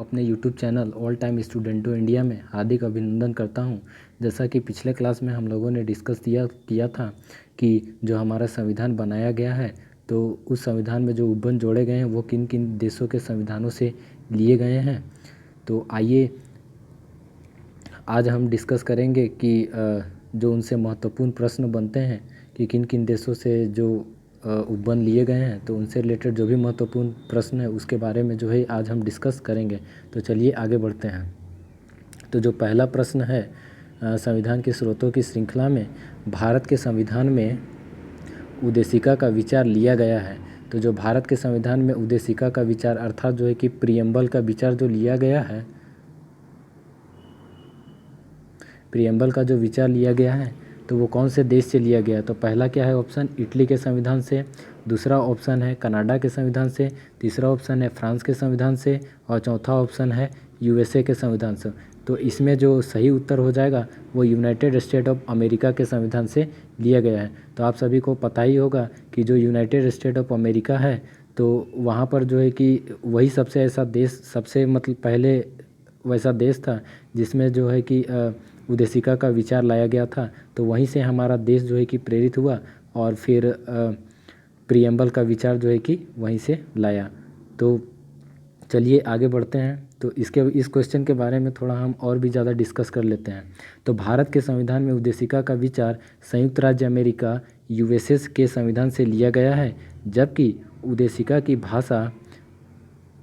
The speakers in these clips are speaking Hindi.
अपने यूट्यूब चैनल ऑल टाइम स्टूडेंटो इंडिया में हार्दिक अभिनंदन करता हूं। जैसा कि पिछले क्लास में हम लोगों ने डिस्कस किया था कि जो हमारा संविधान बनाया गया है तो उस संविधान में जो उपबंध जोड़े गए हैं वो किन किन देशों के संविधानों से लिए गए हैं। तो आइए आज हम डिस्कस करेंगे कि जो उनसे महत्वपूर्ण प्रश्न बनते हैं कि किन किन देशों से जो उपबंध लिए गए हैं, तो उनसे रिलेटेड जो भी महत्वपूर्ण प्रश्न है उसके बारे में जो है आज हम डिस्कस करेंगे। तो चलिए आगे बढ़ते हैं। तो जो पहला प्रश्न है, संविधान के स्रोतों की श्रृंखला में भारत के संविधान में उद्देशिका का विचार लिया गया है। तो जो भारत के संविधान में उद्देशिका का विचार अर्थात जो है कि प्रियम्बल का विचार जो लिया गया है, प्रियम्बल का जो विचार लिया गया है तो वो कौन से देश से लिया गया है? तो पहला क्या है ऑप्शन, इटली के संविधान से, दूसरा ऑप्शन है कनाडा के संविधान से, तीसरा ऑप्शन है फ्रांस के संविधान से और चौथा ऑप्शन है यूएसए के संविधान से। तो इसमें जो सही उत्तर हो जाएगा वो यूनाइटेड स्टेट ऑफ अमेरिका के संविधान से लिया गया है। तो आप सभी को पता ही होगा कि जो यूनाइटेड स्टेट ऑफ अमेरिका है तो वहाँ पर जो है कि वही सबसे ऐसा देश, सबसे मतलब पहले वैसा देश था जिसमें जो है कि उद्देशिका का विचार लाया गया था। तो वहीं से हमारा देश जो है कि प्रेरित हुआ और फिर प्रियम्बल का विचार जो है कि वहीं से लाया। तो चलिए आगे बढ़ते हैं। तो इस क्वेश्चन के बारे में थोड़ा हम और भी ज़्यादा डिस्कस कर लेते हैं। तो भारत के संविधान में उद्देशिका का विचार संयुक्त राज्य अमेरिका यूएसए के संविधान से लिया गया है, जबकि उद्देशिका की भाषा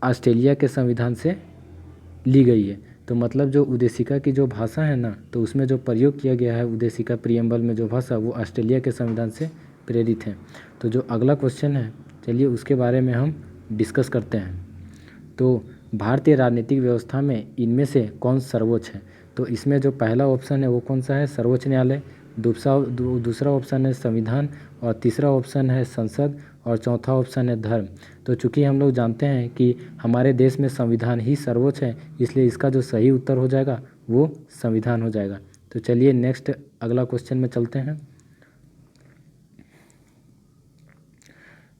ऑस्ट्रेलिया के संविधान से ली गई है। तो मतलब जो उद्देशिका की जो भाषा है ना, तो उसमें जो प्रयोग किया गया है उद्देशिका प्रियम्बल में जो भाषा, वो ऑस्ट्रेलिया के संविधान से प्रेरित है। तो जो अगला क्वेश्चन है चलिए उसके बारे में हम डिस्कस करते हैं। तो भारतीय राजनीतिक व्यवस्था में इनमें से कौन सर्वोच्च है? तो इसमें जो पहला ऑप्शन है वो कौन सा है, सर्वोच्च न्यायालय, दूसरा ऑप्शन है संविधान और तीसरा ऑप्शन है संसद और चौथा ऑप्शन है धर्म। तो चूंकि हम लोग जानते हैं कि हमारे देश में संविधान ही सर्वोच्च है, इसलिए इसका जो सही उत्तर हो जाएगा वो संविधान हो जाएगा। तो चलिए नेक्स्ट अगला क्वेश्चन में चलते हैं।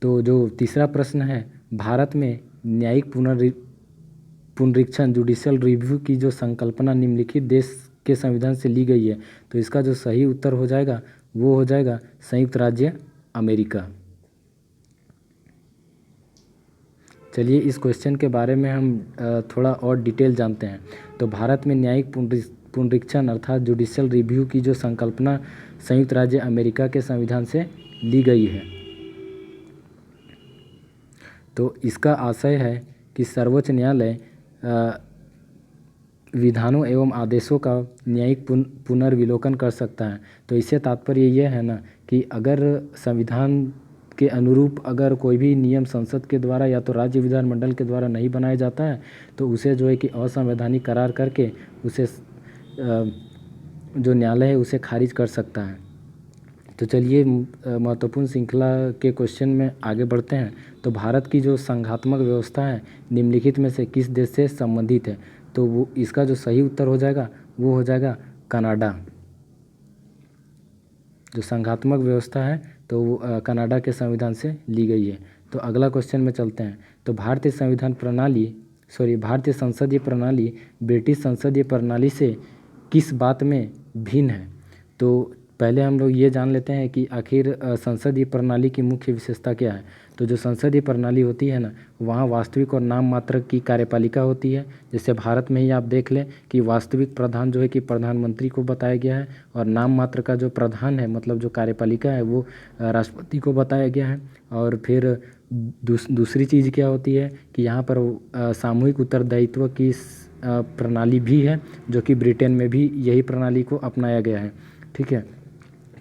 तो जो तीसरा प्रश्न है, भारत में न्यायिक पुनरीक्षण जुडिशियल रिव्यू की जो संकल्पना निम्नलिखित देश के संविधान से ली गई है। तो इसका जो सही उत्तर हो जाएगा वो हो जाएगा संयुक्त राज्य अमेरिका। चलिए इस क्वेश्चन के बारे में हम थोड़ा और डिटेल जानते हैं। तो भारत में न्यायिक पुनरीक्षण अर्थात जुडिशियल रिव्यू की जो संकल्पना संयुक्त राज्य अमेरिका के संविधान से ली गई है। तो इसका आशय है कि सर्वोच्च न्यायालय विधानों एवं आदेशों का न्यायिक पुनर्विलोकन कर सकता है। तो इससे तात्पर्य यह है ना कि अगर संविधान के अनुरूप अगर कोई भी नियम संसद के द्वारा या तो राज्य विधानमंडल के द्वारा नहीं बनाया जाता है तो उसे जो है कि असंवैधानिक करार करके उसे जो न्यायालय है उसे खारिज कर सकता है। तो चलिए महत्वपूर्ण श्रृंखला के क्वेश्चन में आगे बढ़ते हैं। तो भारत की जो संघात्मक व्यवस्था है निम्नलिखित में से किस देश से संबंधित है? तो वो इसका जो सही उत्तर हो जाएगा वो हो जाएगा कनाडा। जो संघात्मक व्यवस्था है तो वो कनाडा के संविधान से ली गई है। तो अगला क्वेश्चन में चलते हैं। तो भारतीय संसदीय प्रणाली ब्रिटिश संसदीय प्रणाली से किस बात में भिन्न है? तो पहले हम लोग ये जान लेते हैं कि आखिर संसदीय प्रणाली की मुख्य विशेषता क्या है। तो जो संसदीय प्रणाली होती है ना, वहाँ वास्तविक और नाम मात्र की कार्यपालिका होती है। जैसे भारत में ही आप देख लें कि वास्तविक प्रधान जो है कि प्रधानमंत्री को बताया गया है और नाम मात्र का जो प्रधान है मतलब जो कार्यपालिका है वो राष्ट्रपति को बताया गया है। और फिर दूसरी चीज़ क्या होती है कि यहाँ पर सामूहिक उत्तरदायित्व की प्रणाली भी है, जो कि ब्रिटेन में भी यही प्रणाली को अपनाया गया है। ठीक है,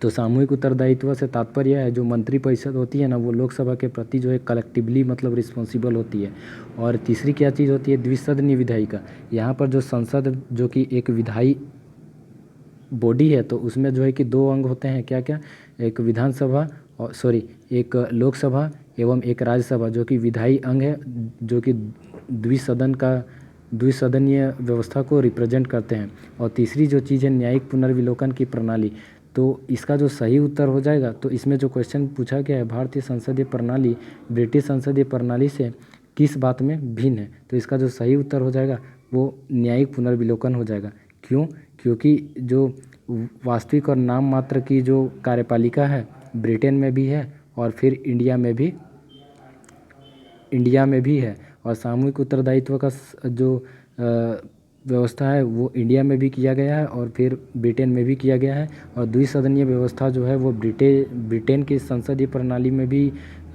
तो सामूहिक उत्तरदायित्व से तात्पर्य है जो मंत्रिपरिषद होती है ना, वो लोकसभा के प्रति जो है कलेक्टिवली मतलब रिस्पॉन्सिबल होती है। और तीसरी क्या चीज़ होती है, द्विसदनीय विधायिका। यहाँ पर जो संसद जो कि एक विधायी बॉडी है तो उसमें जो है कि दो अंग होते हैं, क्या क्या, एक विधानसभा और एक लोकसभा एवं एक राज्यसभा, जो कि विधायी अंग है, जो कि द्विसदनीय व्यवस्था को रिप्रेजेंट करते हैं। और तीसरी जो चीज़ है न्यायिक पुनर्विलोकन की प्रणाली। तो इसका जो सही उत्तर हो जाएगा, तो इसमें जो क्वेश्चन पूछा गया है भारतीय संसदीय प्रणाली ब्रिटिश संसदीय प्रणाली से किस बात में भिन्न है? तो इसका जो सही उत्तर हो जाएगा वो न्यायिक पुनर्विलोकन हो जाएगा। क्यों? क्योंकि जो वास्तविक और नाम मात्र की जो कार्यपालिका है ब्रिटेन में भी है और फिर इंडिया में भी है, और सामूहिक उत्तरदायित्व का जो व्यवस्था है वो इंडिया में भी किया गया है और फिर ब्रिटेन में भी किया गया है। और द्विसदनीय व्यवस्था जो है वो ब्रिटेन की संसदीय प्रणाली में भी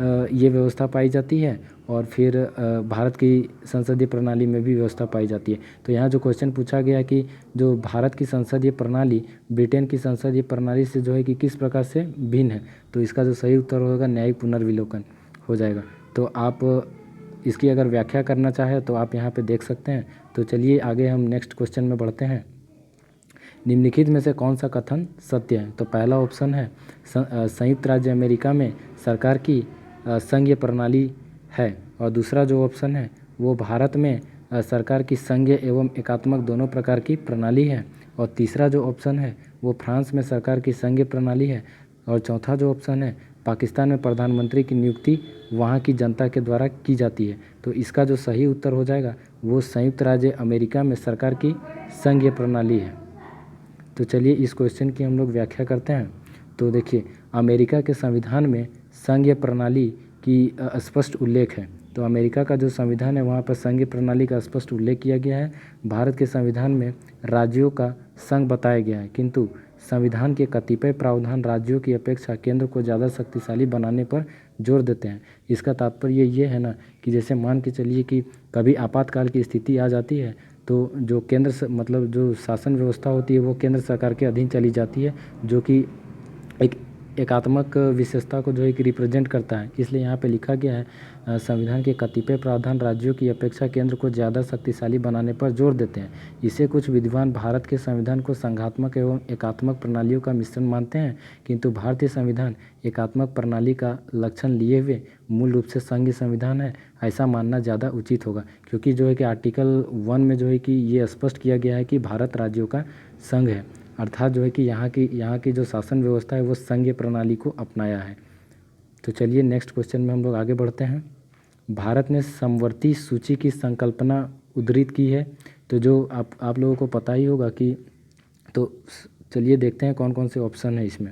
ये व्यवस्था पाई जाती है और फिर भारत की संसदीय प्रणाली में भी व्यवस्था पाई जाती है। तो यहाँ जो क्वेश्चन पूछा गया कि जो भारत की संसदीय प्रणाली ब्रिटेन की संसदीय प्रणाली से जो है कि किस प्रकार से भिन्न है, तो इसका जो सही उत्तर होगा न्यायिक पुनर्विलोकन हो जाएगा। तो आप इसकी अगर व्याख्या करना चाहें तो आप यहाँ पे देख सकते हैं। तो चलिए आगे हम नेक्स्ट क्वेश्चन में बढ़ते हैं। निम्नलिखित में से कौन सा कथन सत्य है? तो पहला ऑप्शन है संयुक्त राज्य अमेरिका में सरकार की संघीय प्रणाली है, और दूसरा जो ऑप्शन है वो भारत में सरकार की संघीय एवं एकात्मक दोनों प्रकार की प्रणाली है, और तीसरा जो ऑप्शन है वो फ्रांस में सरकार की संघीय प्रणाली है, और चौथा जो ऑप्शन है पाकिस्तान में प्रधानमंत्री की नियुक्ति वहाँ की जनता के द्वारा की जाती है। तो इसका जो सही उत्तर हो जाएगा वो संयुक्त राज्य अमेरिका में सरकार की संघीय प्रणाली है। तो चलिए इस क्वेश्चन की हम लोग व्याख्या करते हैं। तो देखिए, अमेरिका के संविधान में संघीय प्रणाली की स्पष्ट उल्लेख है। तो अमेरिका का जो संविधान है वहाँ पर संघीय प्रणाली का स्पष्ट उल्लेख किया गया है। भारत के संविधान में राज्यों का संघ बताया गया है, किंतु संविधान के कतिपय प्रावधान राज्यों की अपेक्षा केंद्र को ज़्यादा शक्तिशाली बनाने पर जोर देते हैं। इसका तात्पर्य ये है ना कि जैसे मान के चलिए कि कभी आपातकाल की स्थिति आ जाती है तो जो केंद्र से मतलब जो शासन व्यवस्था होती है वो केंद्र सरकार के अधीन चली जाती है, जो कि एक एकात्मक विशेषता को जो है कि रिप्रेजेंट करता है। इसलिए यहाँ पे लिखा गया है संविधान के कतिपय प्रावधान राज्यों की अपेक्षा केंद्र को ज़्यादा शक्तिशाली बनाने पर जोर देते हैं। इसे कुछ विद्वान भारत के संविधान को संघात्मक एवं एकात्मक प्रणालियों का मिश्रण मानते हैं, किंतु भारतीय संविधान एकात्मक प्रणाली का लक्षण लिए हुए मूल रूप से संघीय संविधान है, ऐसा मानना ज़्यादा उचित होगा। क्योंकि जो है कि आर्टिकल 1 में जो है कि ये स्पष्ट किया गया है कि भारत राज्यों का संघ है, अर्थात जो है कि यहाँ की जो शासन व्यवस्था है वो संघीय प्रणाली को अपनाया है। तो चलिए नेक्स्ट क्वेश्चन में हम लोग आगे बढ़ते हैं। भारत ने समवर्ती सूची की संकल्पना उद्धृत की है। तो जो आप लोगों को पता ही होगा कि, तो चलिए देखते हैं कौन कौन से ऑप्शन है इसमें।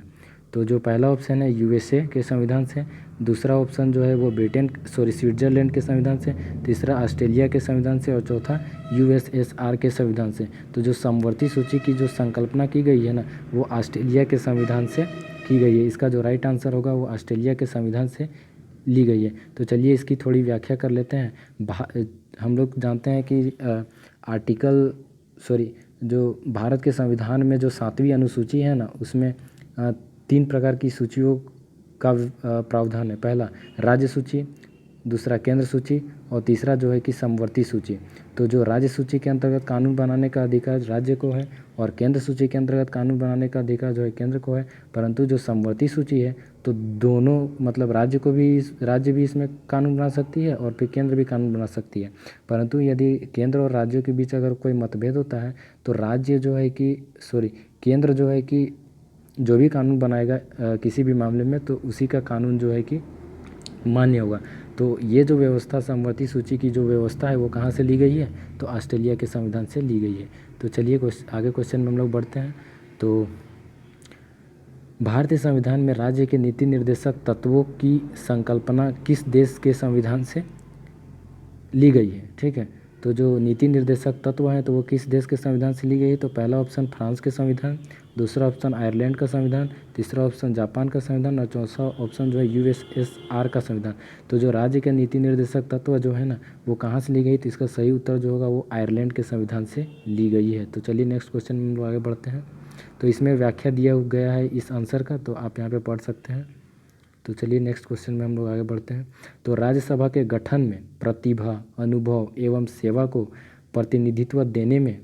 तो जो पहला ऑप्शन है यूएसए के संविधान से, दूसरा ऑप्शन जो है वो स्विट्ज़रलैंड के संविधान से, तीसरा ऑस्ट्रेलिया के संविधान से, और चौथा यूएसएसआर के संविधान से। तो जो समवर्ती सूची की जो संकल्पना की गई है ना वो ऑस्ट्रेलिया के संविधान से की गई है। इसका जो राइट आंसर होगा वो ऑस्ट्रेलिया के संविधान से ली गई है। तो चलिए इसकी थोड़ी व्याख्या कर लेते हैं। हम लोग जानते हैं कि जो भारत के संविधान में जो 7वीं अनुसूची है ना उसमें 3 प्रकार की सूचियों का प्रावधान है। पहला राज्य सूची, दूसरा केंद्र सूची, और तीसरा जो है कि समवर्ती सूची। तो जो राज्य सूची के अंतर्गत कानून बनाने का अधिकार राज्य को है और केंद्र सूची के अंतर्गत कानून बनाने का अधिकार जो है केंद्र को है, परंतु जो समवर्ती सूची है तो दोनों मतलब राज्य भी इसमें कानून बना सकती है और फिर केंद्र भी कानून बना सकती है। परंतु यदि केंद्र और राज्यों के बीच अगर कोई मतभेद होता है तो केंद्र जो है कि जो भी कानून बनाएगा किसी भी मामले में तो उसी का कानून जो है कि मान्य होगा। तो ये जो व्यवस्था समवर्ती सूची की जो व्यवस्था है वो कहाँ से ली गई है? तो ऑस्ट्रेलिया के संविधान से ली गई है। तो चलिए आगे क्वेश्चन में हम लोग बढ़ते हैं। तो भारतीय संविधान में राज्य के नीति निर्देशक तत्वों की संकल्पना किस देश के संविधान से ली गई है? ठीक है, तो जो नीति निर्देशक तत्व हैं तो वो किस देश के संविधान से ली गई है? तो पहला ऑप्शन फ्रांस के संविधान, दूसरा ऑप्शन आयरलैंड का संविधान, तीसरा ऑप्शन जापान का संविधान, और चौथा ऑप्शन जो है यूएसएसआर का संविधान। तो जो राज्य के नीति निर्देशक तत्व जो है ना वो कहाँ से ली गई? तो इसका सही उत्तर जो होगा वो आयरलैंड के संविधान से ली गई है। तो चलिए नेक्स्ट क्वेश्चन में हम लोग आगे बढ़ते हैं। तो इसमें व्याख्या दिया गया है इस आंसर का, तो आप यहाँ पर पढ़ सकते हैं। तो चलिए नेक्स्ट क्वेश्चन में हम लोग आगे बढ़ते हैं। तो राज्यसभा के गठन में प्रतिभा, अनुभव एवं सेवा को प्रतिनिधित्व देने में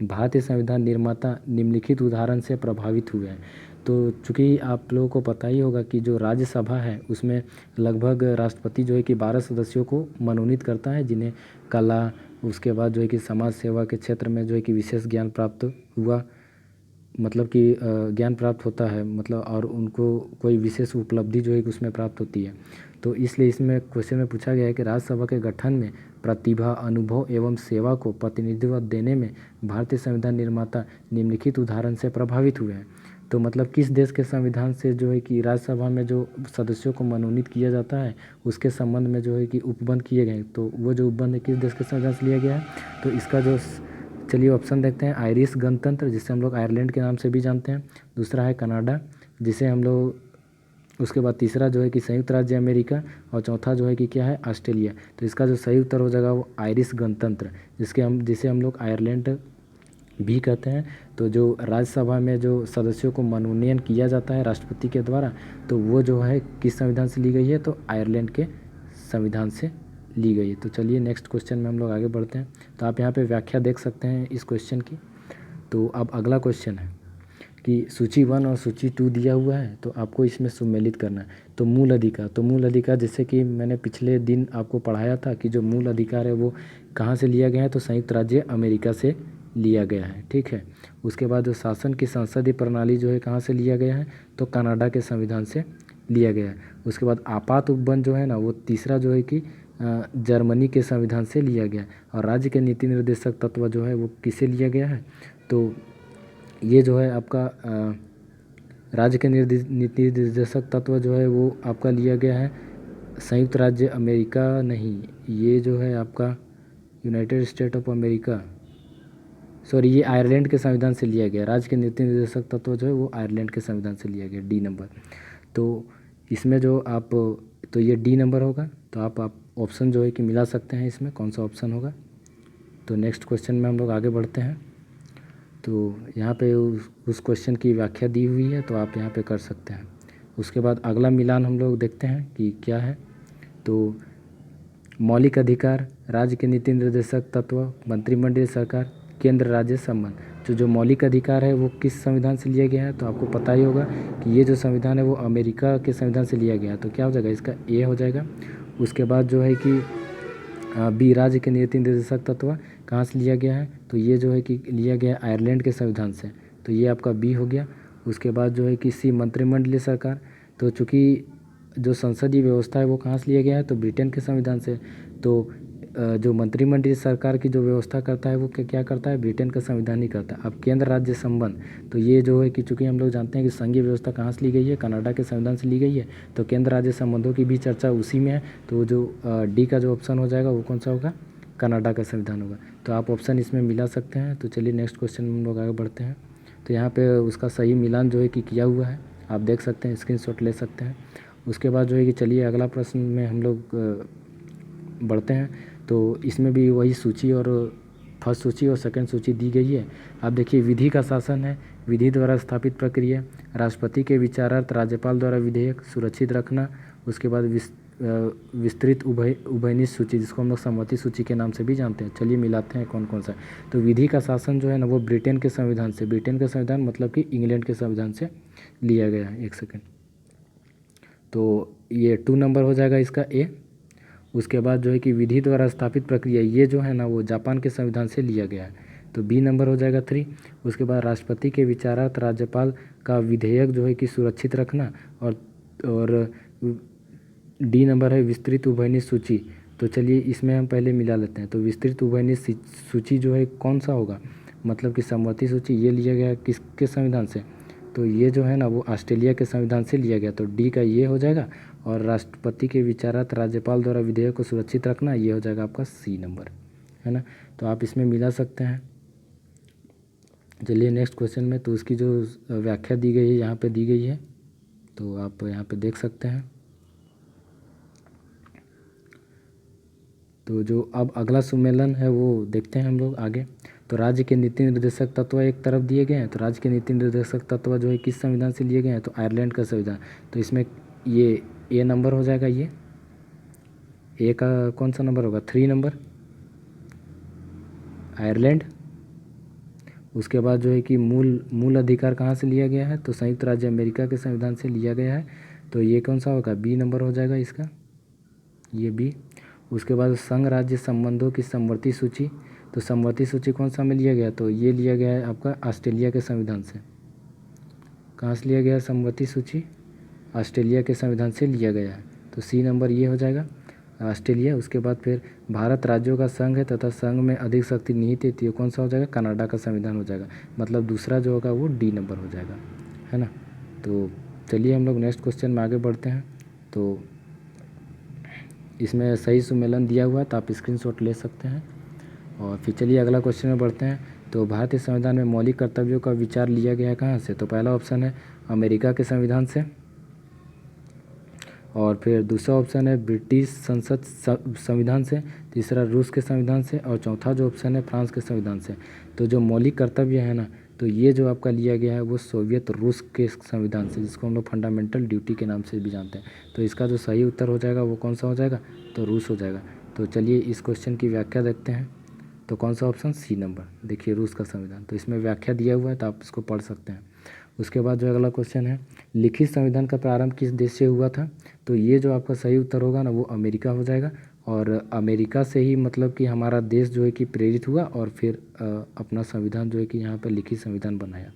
भारतीय संविधान निर्माता निम्नलिखित उदाहरण से प्रभावित हुए हैं। तो चूँकि आप लोगों को पता ही होगा कि जो राज्यसभा है उसमें लगभग राष्ट्रपति जो है कि 12 सदस्यों को मनोनीत करता है, जिन्हें कला, उसके बाद जो है कि समाज सेवा के क्षेत्र में जो है कि विशेष ज्ञान प्राप्त हुआ मतलब कि ज्ञान प्राप्त होता है, मतलब और उनको कोई विशेष उपलब्धि जो है कि उसमें प्राप्त होती है। तो इसलिए इसमें क्वेश्चन में पूछा गया है कि राज्यसभा के गठन में प्रतिभा, अनुभव एवं सेवा को प्रतिनिधित्व देने में भारतीय संविधान निर्माता निम्नलिखित उदाहरण से प्रभावित हुए हैं। तो मतलब किस देश के संविधान से जो है कि राज्यसभा में जो सदस्यों को मनोनीत किया जाता है उसके संबंध में जो है कि उपबंध किए गए, तो वो जो उपबंध किस देश के संविधान से लिया गया है। तो इसका जो चलिए ऑप्शन देखते हैं, आयरिश गणतंत्र जिसे हम लोग आयरलैंड के नाम से भी जानते हैं, दूसरा है कनाडा जिसे हम लोग, उसके बाद तीसरा जो है कि संयुक्त राज्य अमेरिका, और चौथा जो है कि क्या है, ऑस्ट्रेलिया। तो इसका जो सही उत्तर हो जाएगा वो आयरिश गणतंत्र, जिसे हम लोग आयरलैंड भी कहते हैं। तो जो राज्यसभा में जो सदस्यों को मनोनयन किया जाता है राष्ट्रपति के द्वारा, तो वो जो है किस संविधान से ली गई है, तो आयरलैंड के संविधान से ली गई है। तो चलिए नेक्स्ट क्वेश्चन में हम लोग आगे बढ़ते हैं। तो आप यहाँ पे व्याख्या देख सकते हैं इस क्वेश्चन की। तो अब अगला क्वेश्चन है कि सूची 1 और सूची 2 दिया हुआ है, तो आपको इसमें सम्मिलित करना है। तो मूल अधिकार, तो मूल अधिकार जैसे कि मैंने पिछले दिन आपको पढ़ाया था कि जो मूल अधिकार है वो कहाँ से लिया गया है, तो संयुक्त राज्य अमेरिका से लिया गया है, ठीक है। उसके बाद जो शासन की संसदीय प्रणाली जो है कहाँ से लिया गया है, तो कनाडा के संविधान से लिया गया है। उसके बाद आपात उपबंध जो है ना, वो तीसरा जो है कि जर्मनी के संविधान से लिया गया है। और राज्य के नीति निर्देशक तत्व जो है वो किसे लिया गया है, तो ये जो है आपका राज्य के नीति निर्देशक तत्व जो है वो आपका लिया गया है संयुक्त राज्य अमेरिका, नहीं, ये जो है आपका United state of America, sorry, ये आयरलैंड के संविधान से लिया गया। राज्य के नीति निर्देशक तत्व जो है वो आयरलैंड के संविधान से लिया गया, डी नंबर। तो इसमें जो आप, तो ये डी नंबर होगा। तो आप ऑप्शन जो है कि मिला सकते हैं इसमें, कौन सा ऑप्शन होगा। तो नेक्स्ट क्वेश्चन में हम लोग आगे बढ़ते हैं। तो यहाँ पे उस क्वेश्चन की व्याख्या दी हुई है, तो आप यहाँ पे कर सकते हैं। उसके बाद अगला मिलान हम लोग देखते हैं कि क्या है। तो मौलिक अधिकार, राज्य के नीति निर्देशक तत्व, मंत्रिमंडलीय सरकार, केंद्र राज्य संबंध। जो मौलिक अधिकार है वो किस संविधान से लिया गया है, तो आपको पता ही होगा कि ये जो संविधान है वो अमेरिका के संविधान से लिया गया है। तो क्या हो जाएगा, इसका ए हो जाएगा। उसके बाद जो है कि बी, राज्य के नीति निर्देशक तत्व कहाँ से लिया गया है, तो ये जो है कि लिया गया है आयरलैंड के संविधान से, तो ये आपका बी हो गया। उसके बाद जो है कि सी, मंत्रिमंडलीय सरकार, तो चूँकि जो संसदीय व्यवस्था है वो कहाँ से लिया गया है, तो ब्रिटेन के संविधान से। तो जो मंत्रिमंडलीय सरकार की जो व्यवस्था करता है वो क्या करता है, ब्रिटेन का संविधान ही करता है। अब केंद्र राज्य संबंध, तो ये जो है कि चूँकि हम लोग जानते हैं कि संघीय व्यवस्था कहाँ से ली गई है, कनाडा के संविधान से ली गई है, तो केंद्र राज्य संबंधों की भी चर्चा उसी में है। तो जो डी का जो ऑप्शन हो जाएगा वो कौन सा होगा, कनाडा का संविधान होगा। तो आप ऑप्शन इसमें मिला सकते हैं। तो चलिए नेक्स्ट क्वेश्चन में हम लोग आगे बढ़ते हैं। तो यहाँ पे उसका सही मिलान जो है कि किया हुआ है, आप देख सकते हैं, स्क्रीनशॉट ले सकते हैं। उसके बाद जो है कि चलिए अगला प्रश्न में हम लोग बढ़ते हैं। तो इसमें भी वही सूची और फर्स्ट सूची और सेकंड सूची दी गई है। आप देखिए, विधि का शासन है, विधि द्वारा स्थापित प्रक्रिया, राष्ट्रपति के विचारार्थ राज्यपाल द्वारा विधेयक सुरक्षित रखना। उसके बाद विस्तृत उभयनिष्ठ सूची, जिसको हम लोग सम्मति सूची के नाम से भी जानते हैं। चलिए मिलाते हैं कौन कौन सा। तो विधि का शासन जो है ना वो ब्रिटेन के संविधान से, ब्रिटेन का संविधान मतलब कि इंग्लैंड के संविधान से लिया गया है। एक सेकेंड, तो ये 2 नंबर हो जाएगा इसका ए। उसके बाद जो है कि विधि द्वारा स्थापित प्रक्रिया, ये जो है ना वो जापान के संविधान से लिया गया है, तो बी नंबर हो जाएगा 3। उसके बाद राष्ट्रपति के विचारार्थ राज्यपाल का विधेयक जो है कि सुरक्षित रखना, और डी नंबर है विस्तृत उभयनिष्ठ सूची। तो चलिए इसमें हम पहले मिला लेते हैं। तो विस्तृत उभयनिष्ठ सूची जो है कौन सा होगा, मतलब कि सम्मति सूची, ये लिया गया किसके संविधान से, तो ये जो है ना वो ऑस्ट्रेलिया के संविधान से लिया गया, तो डी का ये हो जाएगा। और राष्ट्रपति के विचारार्थ राज्यपाल द्वारा विधेयक को सुरक्षित रखना, ये हो जाएगा आपका सी नंबर, है ना। तो आप इसमें मिला सकते हैं। चलिए नेक्स्ट क्वेश्चन में, तो उसकी जो व्याख्या दी गई है यहाँ पे दी गई है, तो आप यहाँ पे देख सकते हैं। तो जो अब अगला सम्मेलन है वो देखते हैं हम लोग आगे। तो राज्य के नीति निर्देशक तत्व एक तरफ दिए गए हैं, तो राज्य के नीति निर्देशक तत्व जो है किस संविधान से लिए गए हैं, तो आयरलैंड का संविधान। तो इसमें ये ए नंबर हो जाएगा, ये ए का कौन सा नंबर होगा, 3 नंबर, आयरलैंड। उसके बाद जो है कि मूल अधिकार कहाँ से लिया गया है, तो संयुक्त राज्य अमेरिका के संविधान से लिया गया है, तो ये कौन सा होगा, बी नंबर हो जाएगा इसका, ये बी। उसके बाद संघ राज्य संबंधों की समवर्ती सूची, तो समवर्ती सूची कौन सा में लिया गया, तो ये लिया गया है आपका ऑस्ट्रेलिया के संविधान से। कहाँ से लिया गया है समवर्ती सूची? ऑस्ट्रेलिया के संविधान से लिया गया है। तो सी नंबर ये हो जाएगा ऑस्ट्रेलिया। उसके बाद फिर भारत राज्यों का संघ है तथा संघ में अधिक शक्ति निहित है, तो ये कौन सा हो जाएगा? कनाडा का संविधान हो जाएगा। मतलब दूसरा जो होगा वो डी नंबर हो जाएगा, है ना। तो चलिए हम लोग नेक्स्ट क्वेश्चन में आगे बढ़ते हैं। तो इसमें सही सुमेलन दिया हुआ है, तो आप स्क्रीनशॉट ले सकते हैं। और फिर चलिए अगला क्वेश्चन में बढ़ते हैं। तो भारतीय संविधान में मौलिक कर्तव्यों का विचार लिया गया है कहाँ से? तो पहला ऑप्शन है अमेरिका के संविधान से, और फिर दूसरा ऑप्शन है ब्रिटिश संसद संविधान से, तीसरा रूस के संविधान से, और चौथा जो ऑप्शन है फ्रांस के संविधान से। तो जो मौलिक कर्तव्य है ना, तो ये जो आपका लिया गया है वो सोवियत रूस के संविधान से, जिसको हम लोग फंडामेंटल ड्यूटी के नाम से भी जानते हैं। तो इसका जो सही उत्तर हो जाएगा वो कौन सा हो जाएगा? तो रूस हो जाएगा। तो चलिए इस क्वेश्चन की व्याख्या देखते हैं। तो कौन सा ऑप्शन? सी नंबर। देखिए रूस का संविधान, तो इसमें व्याख्या दिया हुआ है, तो आप इसको पढ़ सकते हैं। उसके बाद जो अगला क्वेश्चन है, लिखित संविधान का प्रारंभ किस देश से हुआ था? तो ये जो आपका सही उत्तर होगा ना वो अमेरिका हो जाएगा। और अमेरिका से ही मतलब कि हमारा देश जो है कि प्रेरित हुआ और फिर अपना संविधान जो है कि यहाँ पर लिखित संविधान बनाया।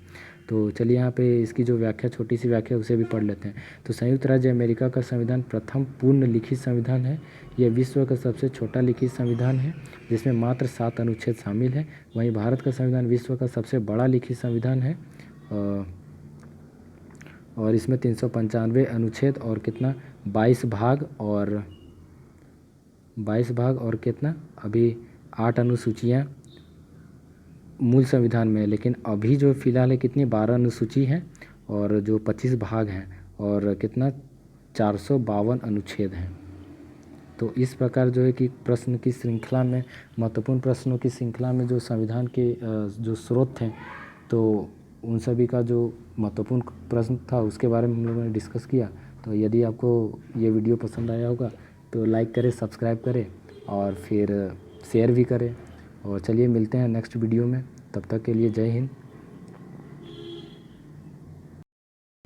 तो चलिए यहाँ पे इसकी जो व्याख्या, छोटी सी व्याख्या, उसे भी पढ़ लेते हैं। तो संयुक्त राज्य अमेरिका का संविधान प्रथम पूर्ण लिखित संविधान है। यह विश्व का सबसे छोटा लिखित संविधान है, जिसमें मात्र 7 अनुच्छेद शामिल हैं। वहीं भारत का संविधान विश्व का सबसे बड़ा लिखित संविधान है, और इसमें 395 अनुच्छेद और कितना 22 भाग और कितना अभी 8 अनुसूचियाँ मूल संविधान में है। लेकिन अभी जो फ़िलहाल है कितनी 12 अनुसूची हैं और जो 25 भाग हैं और कितना 452 अनुच्छेद हैं। तो इस प्रकार जो है कि प्रश्न की श्रृंखला में, महत्वपूर्ण प्रश्नों की श्रृंखला में जो संविधान के जो स्रोत थे, तो उन सभी का जो महत्वपूर्ण प्रश्न था उसके बारे में हम लोगों ने डिस्कस किया। तो यदि आपको ये वीडियो पसंद आया होगा तो लाइक करें, सब्सक्राइब करें और फिर शेयर भी करें। और चलिए मिलते हैं नेक्स्ट वीडियो में, तब तक के लिए जय हिंद।